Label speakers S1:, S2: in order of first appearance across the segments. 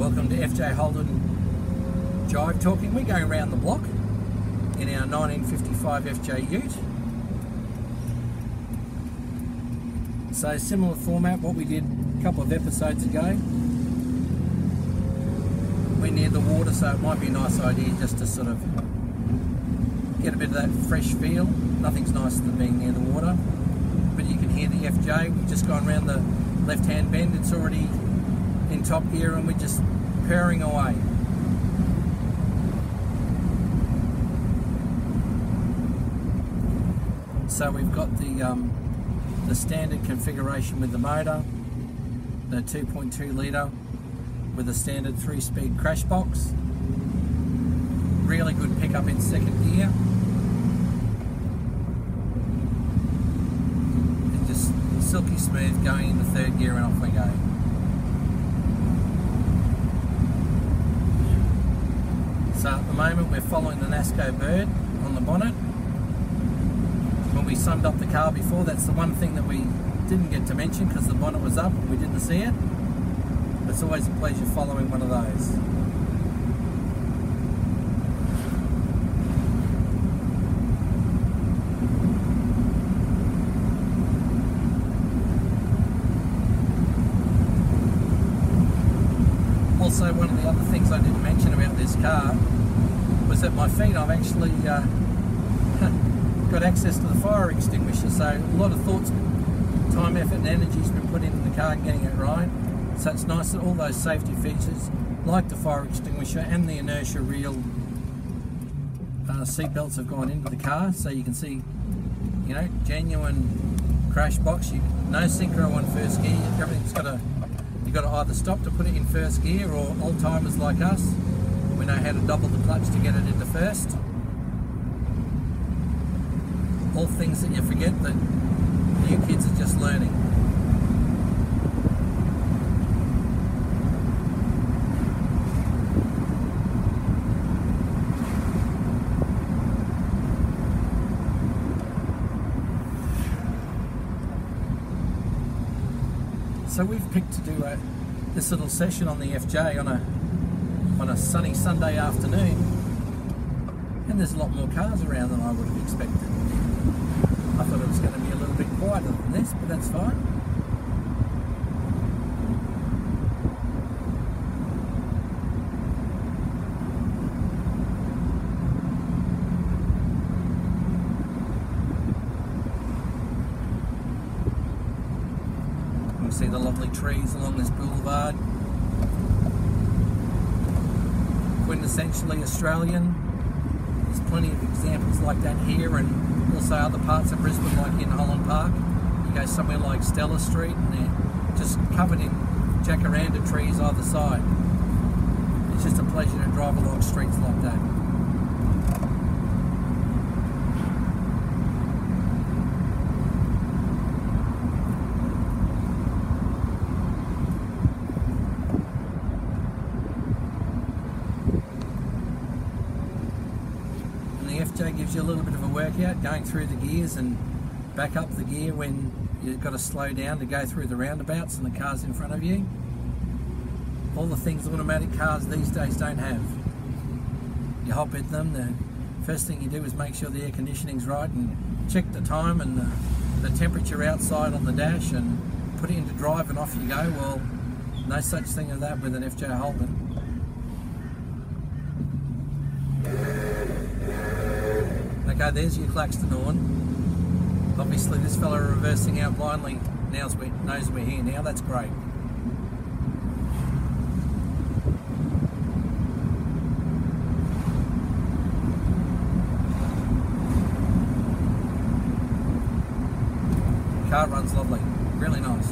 S1: Welcome to FJ Holden Jive Talking. We're going around the block in our 1955 FJ Ute. So similar format, what we did a couple of episodes ago. We're near the water, so it might be a nice idea just to sort of get a bit of that fresh feel. Nothing's nicer than being near the water. But you can hear the FJ. We've just gone around the left-hand bend. It's already in top gear and we're just purring away. So we've got the standard configuration with the motor, the 2.2 litre with a standard 3-speed crash box. Really good pickup in second gear. And just silky smooth going into third gear and off we go. So at the moment we're following the NASCO bird on the bonnet. When we summed up the car before, that's the one thing that we didn't get to mention because the bonnet was up and we didn't see it. It's always a pleasure following one of those. Also, one of the other things I didn't mention about this car was that my feet, I've actually got access to the fire extinguisher, so a lot of thoughts, time, effort and energy has been put into the car and getting it right. So it's nice that all those safety features like the fire extinguisher and the inertia reel seat belts have gone into the car, so you can see, you know, genuine crash box. No synchro on first gear. Everything's got you've got to either stop to put it in first gear, or old timers like us, we know how to double the clutch to get it into first. All things that you forget that new kids are just learning. So we've picked to do this little session on the FJ on a sunny Sunday afternoon, and there's a lot more cars around than I would have expected. I thought it was going to be a little bit quieter than this, but that's fine. You can see the lovely trees along this boulevard. Quintessentially Australian. There's plenty of examples like that here, and also other parts of Brisbane, like in Holland Park. You go somewhere like Stella Street and they're just covered in jacaranda trees either side. It's just a pleasure to drive along streets like that. Gives you a little bit of a workout going through the gears and back up the gear when you've got to slow down to go through the roundabouts and the cars in front of you. All the things automatic cars these days don't have. You hop in them, the first thing you do is make sure the air conditioning's right and check the time and the temperature outside on the dash and put it into drive and off you go. Well, no such thing as that with an FJ Holden. Okay, there's your Claxton horn. Obviously this fella reversing out blindly knows we're here now. That's great. Car runs lovely, really nice.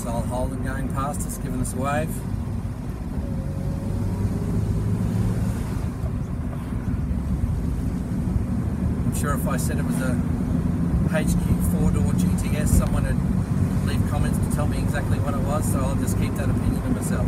S1: Old Holden going past us, giving us a wave. I'm sure if I said it was a HQ 4-door GTS, someone would leave comments to tell me exactly what it was, so I'll just keep that opinion to myself.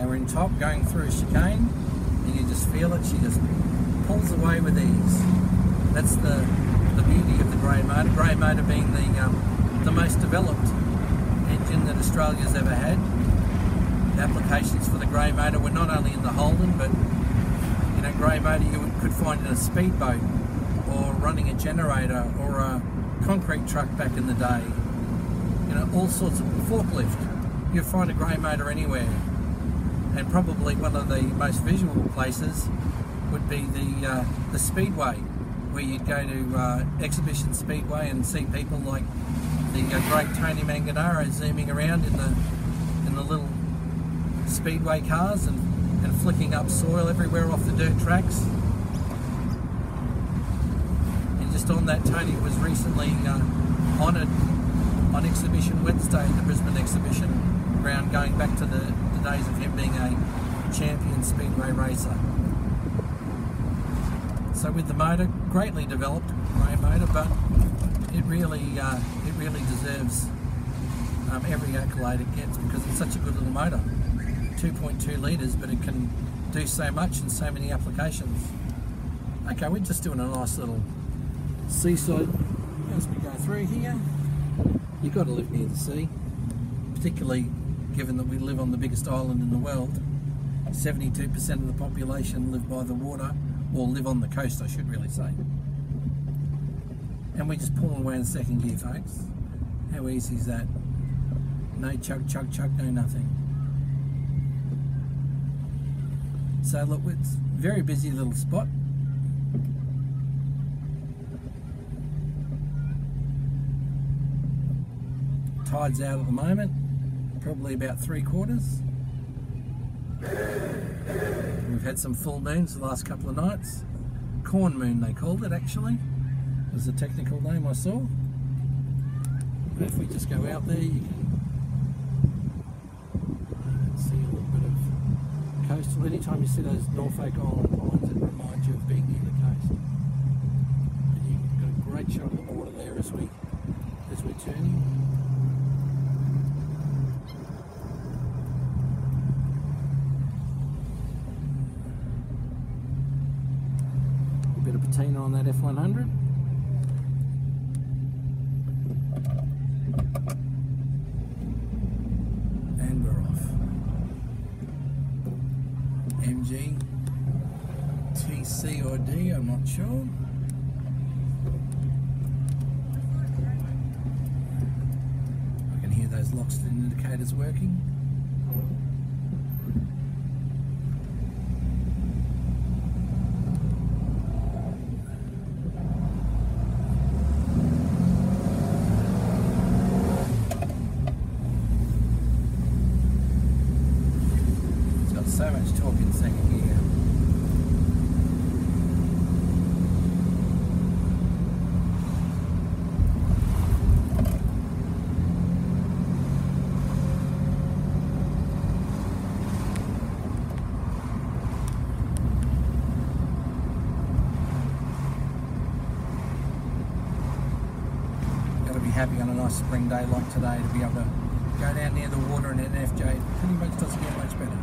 S1: We're in top, going through a chicane, and you just feel it. She just pulls away with ease. That's the beauty of the grey motor. Grey motor being the most developed engine that Australia's ever had. The applications for the grey motor were not only in the Holden, but grey motor you could find in a speedboat, or running a generator, or a concrete truck back in the day. All sorts of forklift. You'll find a grey motor anywhere. And probably one of the most visual places would be the Speedway, where you'd go to Exhibition Speedway and see people like the great Tony Manganaro zooming around in the little Speedway cars and flicking up soil everywhere off the dirt tracks. And just on that, Tony was recently honoured on Exhibition Wednesday at the Brisbane Exhibition ground, going back to the days of him being a champion speedway racer. So with the motor, greatly developed grey motor, but it really deserves every accolade it gets, because it's such a good little motor. 2.2 litres, but it can do so much in so many applications. Okay, we're just doing a nice little seaside as we go through here. You've got to live near the sea, particularly given that we live on the biggest island in the world. 72% of the population live by the water, or live on the coast, I should really say. And we just pull away in second gear, folks. How easy is that? No chug, chug, chug, no nothing. So look, it's a very busy little spot. Tide's out at the moment. Probably about 3/4. We've had some full moons the last couple of nights. Corn moon they called it, actually, was the technical name I saw. But if we just go out there, you can see a little bit of coastal. Anytime you see those Norfolk Island pines, it reminds you of being near the coast. And you've got a great shot of the water there as we're turning. Bit of patina on that F100. And we're off. MG, TC or D, I'm not sure. I can hear those Loxton indicators working. So much talk in second gear. Got to be happy on a nice spring day like today to be able to go down near the water and hit an FJ. It pretty much doesn't get much better.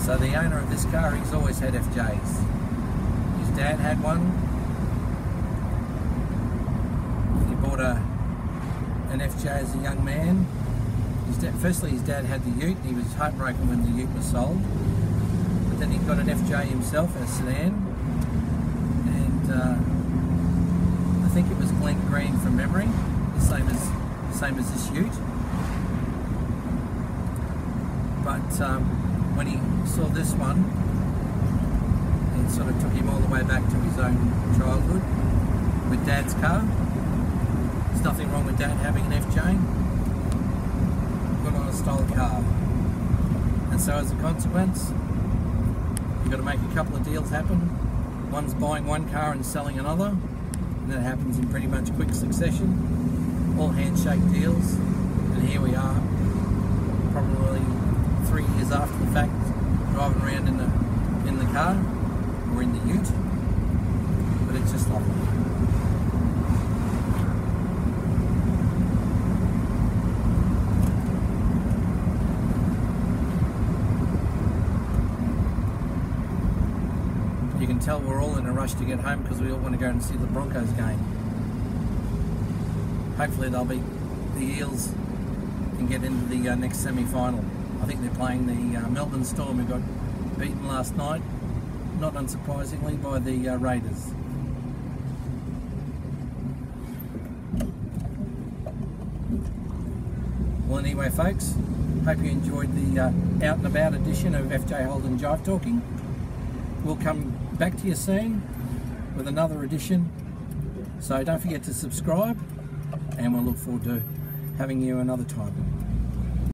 S1: So the owner of this car, he's always had FJs. His dad had one. He bought an FJ as a young man. Firstly, his dad had the ute. He was heartbroken when the ute was sold. But then he got an FJ himself, a sedan, and I think it was Glen green from memory, the same as this ute. But when he saw this one, it sort of took him all the way back to his own childhood with Dad's car. There's nothing wrong with Dad having an FJ. Good on a style car. And so as a consequence, you've got to make a couple of deals happen. One's buying one car and selling another, and that happens in pretty much quick succession. All handshake deals, and here we are, probably 3 years after the fact, driving around in the car or in the ute. But it's just lovely. You can tell we're all in a rush to get home because we all want to go and see the Broncos game. Hopefully they'll beat the Eels and get into the next semi-final. I think they're playing the Melbourne Storm, who got beaten last night, not unsurprisingly, by the Raiders. Well, anyway, folks, hope you enjoyed the out and about edition of FJ Holden Jive Talking. We'll come back to you soon with another edition, so don't forget to subscribe, and we'll look forward to having you another time.